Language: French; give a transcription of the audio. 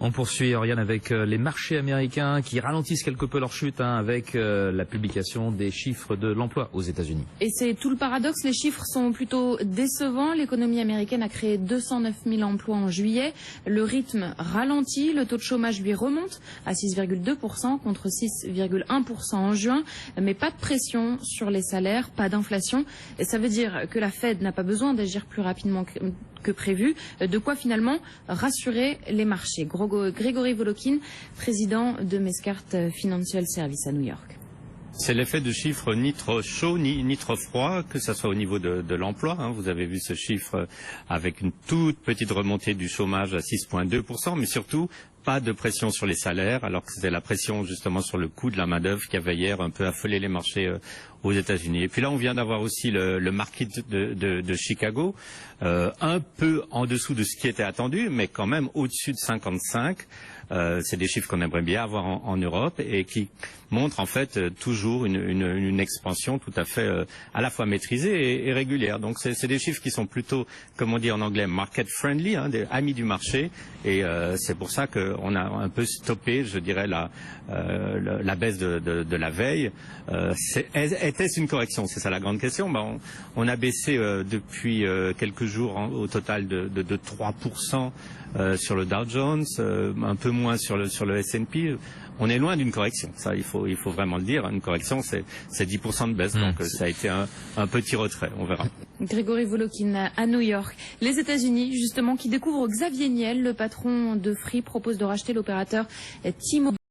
On poursuit, Oriane, avec les marchés américains qui ralentissent quelque peu leur chute avec la publication des chiffres de l'emploi aux États-Unis. Et c'est tout le paradoxe, les chiffres sont plutôt décevants. L'économie américaine a créé 209 000 emplois en juillet. Le rythme ralentit, le taux de chômage lui remonte à 6,2% contre 6,1% en juin. Mais pas de pression sur les salaires, pas d'inflation. Et ça veut dire que la Fed n'a pas besoin d'agir plus rapidement que prévu. De quoi finalement rassurer les marchés. Grégory Volokin, président de Mescart Financial Services à New York. C'est l'effet de chiffres ni trop chaud ni trop froid, que ce soit au niveau de l'emploi. Vous avez vu ce chiffre avec une toute petite remontée du chômage à 6,2%, mais surtout pas de pression sur les salaires, alors que c'était la pression justement sur le coût de la main-d'œuvre qui avait hier un peu affolé les marchés aux États-Unis. Et puis là, on vient d'avoir aussi le market de Chicago, un peu en dessous de ce qui était attendu, mais quand même au-dessus de 55. C'est des chiffres qu'on aimerait bien avoir en Europe et qui montrent en fait toujours une expansion tout à fait à la fois maîtrisée et régulière. Donc c'est des chiffres qui sont plutôt, comme on dit en anglais, market friendly, des amis du marché. Et c'est pour ça qu'on a un peu stoppé, je dirais, la baisse de la veille. Était-ce une correction? C'est ça la grande question. On a baissé depuis quelques jours au total de 3% sur le Dow Jones, un peu moins sur le S&P. On est loin d'une correction, ça il faut vraiment le dire. Une correction, c'est 10% de baisse, donc ça a été un petit retrait, on verra. Grégory Volokin à New York. Les États-Unis, justement, qui découvrent Xavier Niel, le patron de Free, propose de racheter l'opérateur T-Mobile.